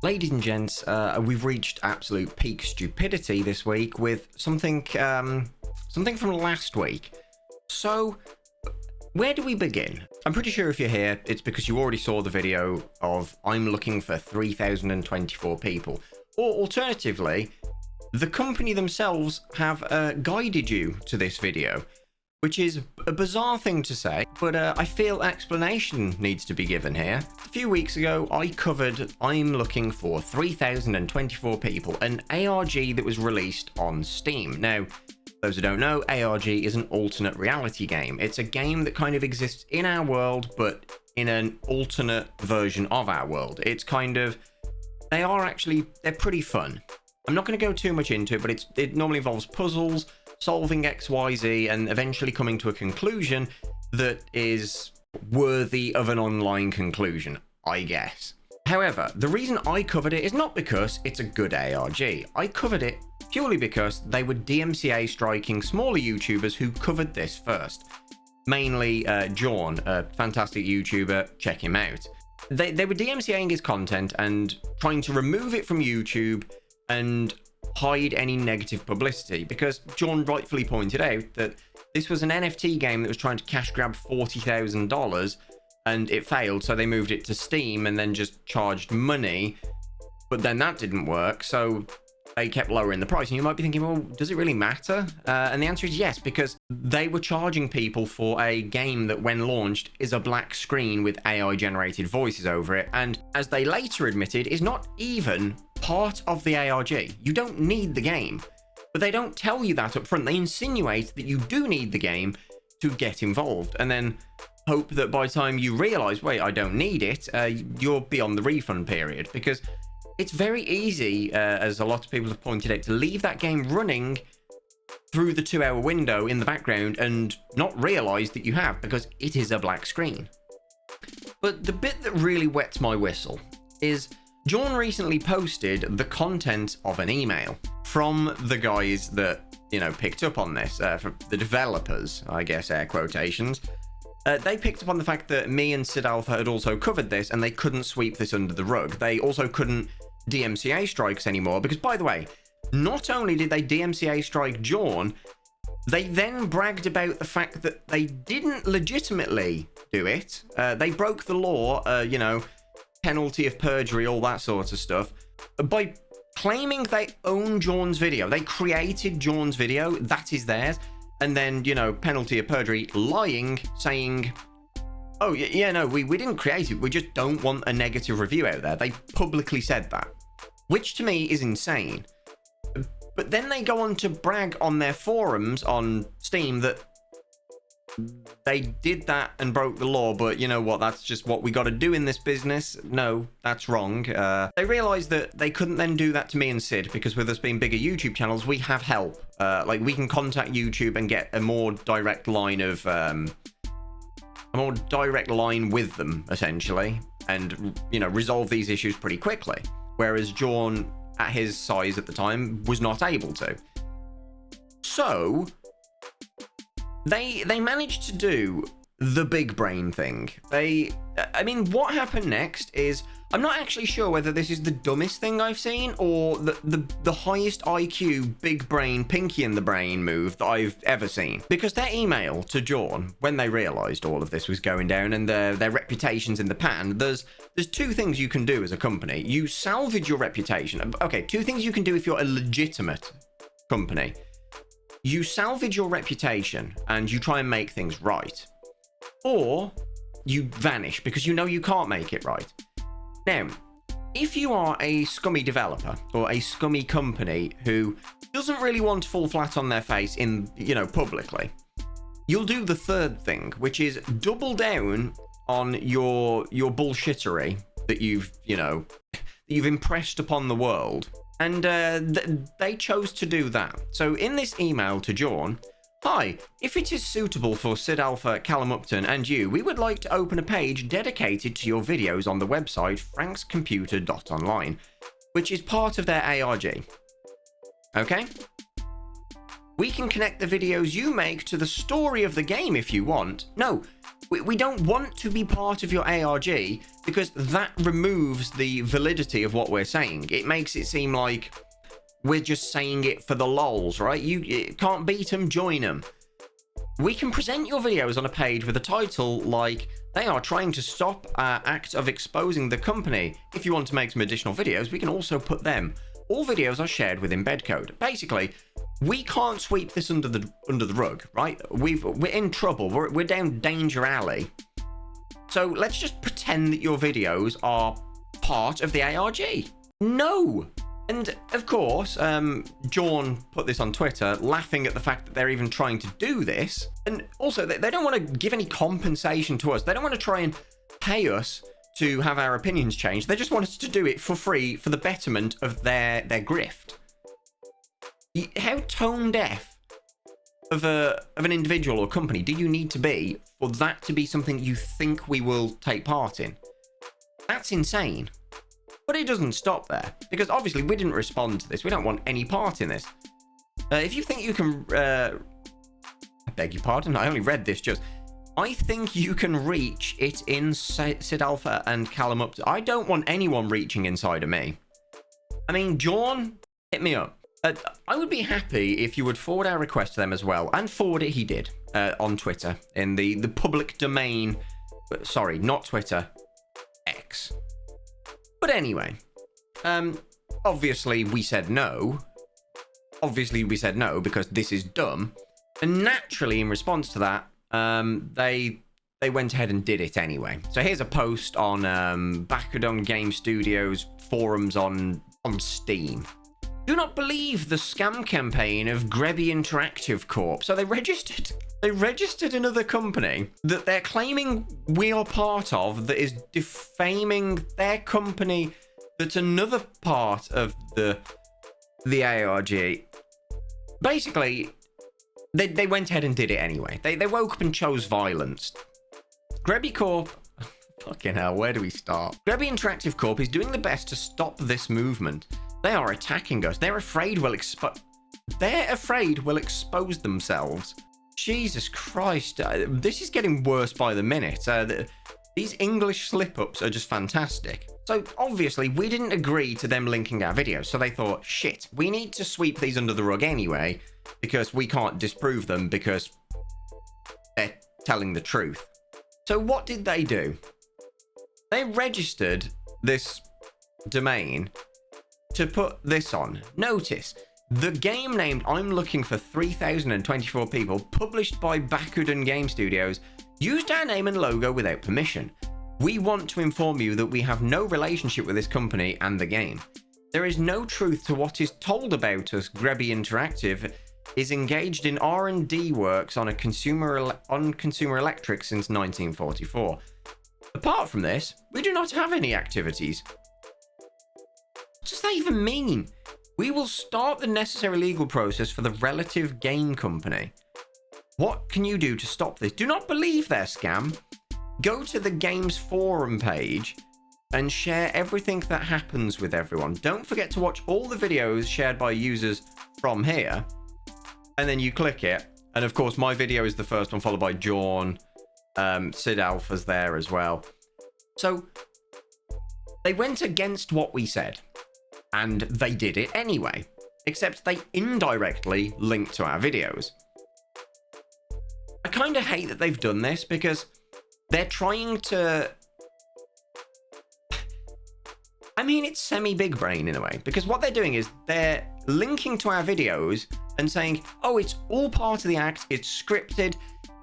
Ladies and gents, we've reached absolute peak stupidity this week with something from last week. So, where do we begin? I'm pretty sure if you're here, it's because you already saw the video of I'm looking for 3,024 people. Or alternatively, the company themselves have guided you to this video, which is a bizarre thing to say, but I feel an explanation needs to be given here. A few weeks ago, I covered I'm looking for 3,024 people, an ARG that was released on Steam. Now, those who don't know, ARG is an alternate reality game. It's a game that kind of exists in our world, but in an alternate version of our world. It's kind of, they're pretty fun. I'm not going to go too much into it, but it normally involves puzzles, solving XYZ, and eventually coming to a conclusion that is worthy of an online conclusion, I guess. However, the reason I covered it is not because it's a good ARG. I covered it purely because they were DMCA striking smaller YouTubers who covered this first. Mainly John, a fantastic YouTuber, check him out. They were DMCAing his content and trying to remove it from YouTube and hide any negative publicity, because John rightfully pointed out that this was an NFT game that was trying to cash grab $40,000 and it failed, so they moved it to Steam and then just charged money, but then that didn't work, so they kept lowering the price. And you might be thinking, well, does it really matter? And the answer is yes, because they were charging people for a game that when launched is a black screen with AI generated voices over it, and as they later admitted, is not even part of the ARG. You don't need the game, but they don't tell you that up front. They insinuate that you do need the game to get involved, and then hope that by the time you realize, wait, I don't need it, you're beyond the refund period, because it's very easy, as a lot of people have pointed out, to leave that game running through the 2-hour window in the background and not realize that you have, because it is a black screen. But the bit that really wets my whistle is John recently posted the content of an email from the guys that, picked up on this, from the developers, I guess, air quotations. They picked up on the fact that me and Sid Alpha had also covered this, and they couldn't sweep this under the rug. They also couldn't DMCA strikes anymore, because, by the way, not only did they DMCA strike John, they then bragged about the fact that they didn't legitimately do it. They broke the law, penalty of perjury, all that sort of stuff, by claiming they own John's video. They created John's video, that is theirs, and then, penalty of perjury, lying, saying, oh, yeah, no, we didn't create it, we just don't want a negative review out there. They publicly said that, which to me is insane. But then they go on to brag on their forums on Steam that they did that and broke the law, but you know what, that's just what we got to do in this business. No, that's wrong. They realized that they couldn't then do that to me and Sid, because with us being bigger YouTube channels, we have help. We can contact YouTube and get a more direct line of with them, essentially, and resolve these issues pretty quickly, whereas John, at his size at the time, was not able to. So they managed to do the big brain thing. What happened next is, I'm not actually sure whether this is the dumbest thing I've seen or the highest IQ, big brain, pinky in the brain move that I've ever seen. Because their email to John, when they realized all of this was going down and their reputation's in the pan, there's two things you can do as a company. You salvage your reputation. Okay, two things you can do if you're a legitimate company. You salvage your reputation and you try and make things right. Or you vanish because you know you can't make it right. Now, if you are a scummy developer or a scummy company who doesn't really want to fall flat on their face in, publicly, you'll do the third thing, which is double down on your bullshittery that you've impressed upon the world. And they chose to do that. So in this email to John, hi, if it is suitable for Sid Alpha, Callum Upton, and you, we would like to open a page dedicated to your videos on the website frankscomputer.online, which is part of their ARG. Okay? We can connect the videos you make to the story of the game if you want. No, we don't want to be part of your ARG because that removes the validity of what we're saying. It makes it seem like we're just saying it for the lols, right? You can't beat them, join them. We can present your videos on a page with a title like, they are trying to stop our act of exposing the company. If you want to make some additional videos, we can also put them. All videos are shared with embed code. Basically, we can't sweep this under the rug, right? We're in trouble. We're down danger alley. So let's just pretend that your videos are part of the ARG. No. And of course, John put this on Twitter, laughing at the fact that they're even trying to do this. And also, they don't want to give any compensation to us. They don't want to try and pay us to have our opinions changed. They just want us to do it for free for the betterment of their grift. How tone deaf of an individual or company do you need to be for that to be something you think we will take part in? That's insane. But it doesn't stop there, because obviously we didn't respond to this. We don't want any part in this. If you think you can... I beg your pardon, I only read this just... I think you can reach it in Sid Alpha and Callum Upton. I don't want anyone reaching inside of me. I mean, John, hit me up. I would be happy if you would forward our request to them as well. And forward it, he did, on Twitter. In the public domain. Sorry, not Twitter. X. But anyway, obviously we said no. Obviously we said no because this is dumb. And naturally, in response to that, they went ahead and did it anyway. So here's a post on Bakodun Game Studios forums on Steam. Do not believe the scam campaign of Greby Interactive Corp. So they registered another company that they're claiming we are part of that is defaming their company that's another part of the ARG. Basically, they went ahead and did it anyway. They woke up and chose violence. Greby Corp... Fucking hell, where do we start? Greby Interactive Corp is doing the best to stop this movement. They are attacking us. They're afraid we'll expose themselves. Jesus Christ. This is getting worse by the minute. These English slip-ups are just fantastic. So, obviously, we didn't agree to them linking our videos. So they thought, shit, we need to sweep these under the rug anyway, because we can't disprove them because they're telling the truth. So what did they do? They registered this domain to put this on. Notice, the game named I'm Looking for 3024 People, published by Bakodun Game Studios, used our name and logo without permission. We want to inform you that we have no relationship with this company and the game. There is no truth to what is told about us. Greby Interactive is engaged in R&D works on consumer electric since 1944. Apart from this, we do not have any activities. What does that even mean? We will start the necessary legal process for the relative game company. What can you do to stop this? Do not believe their scam. Go to the game's forum page and share everything that happens with everyone. Don't forget to watch all the videos shared by users from here. And then you click it. And of course, my video is the first one, followed by John. Sid Alpha's there as well. So they went against what we said. And they did it anyway, except they indirectly linked to our videos. I kind of hate that they've done this because they're trying to... I mean, it's semi-big brain in a way, because what they're doing is they're linking to our videos and saying, oh, it's all part of the act, it's scripted,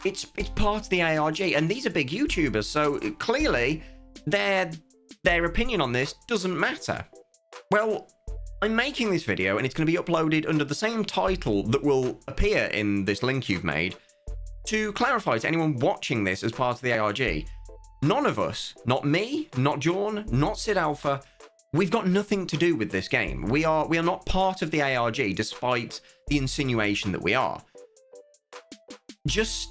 it's part of the ARG, and these are big YouTubers, so clearly their opinion on this doesn't matter. Well, I'm making this video and it's going to be uploaded under the same title that will appear in this link you've made. To clarify to anyone watching this as part of the ARG, none of us, not me, not John, not Sid Alpha, we've got nothing to do with this game. We are not part of the ARG, despite the insinuation that we are. Just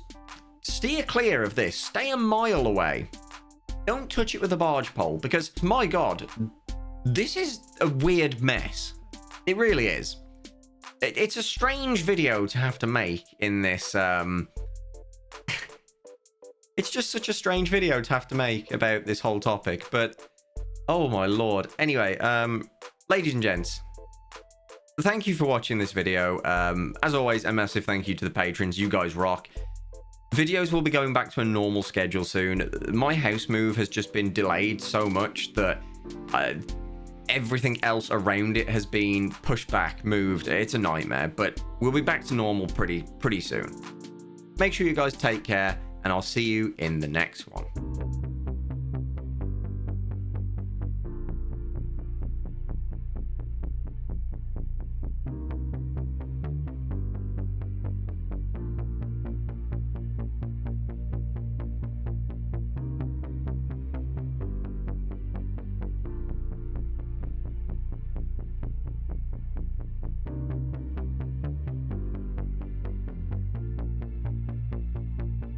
steer clear of this. Stay a mile away. Don't touch it with a barge pole, because, my God, this is a weird mess. It really is. It's a strange video to have to make in this. It's just such a strange video to have to make about this whole topic, but oh my lord. Anyway, ladies and gents, thank you for watching this video. As always, a massive thank you to the patrons. You guys rock. Videos will be going back to a normal schedule soon. My house move has just been delayed so much that everything else around it has been pushed back, moved. It's a nightmare, but we'll be back to normal pretty soon. Make sure you guys take care, and I'll see you in the next one.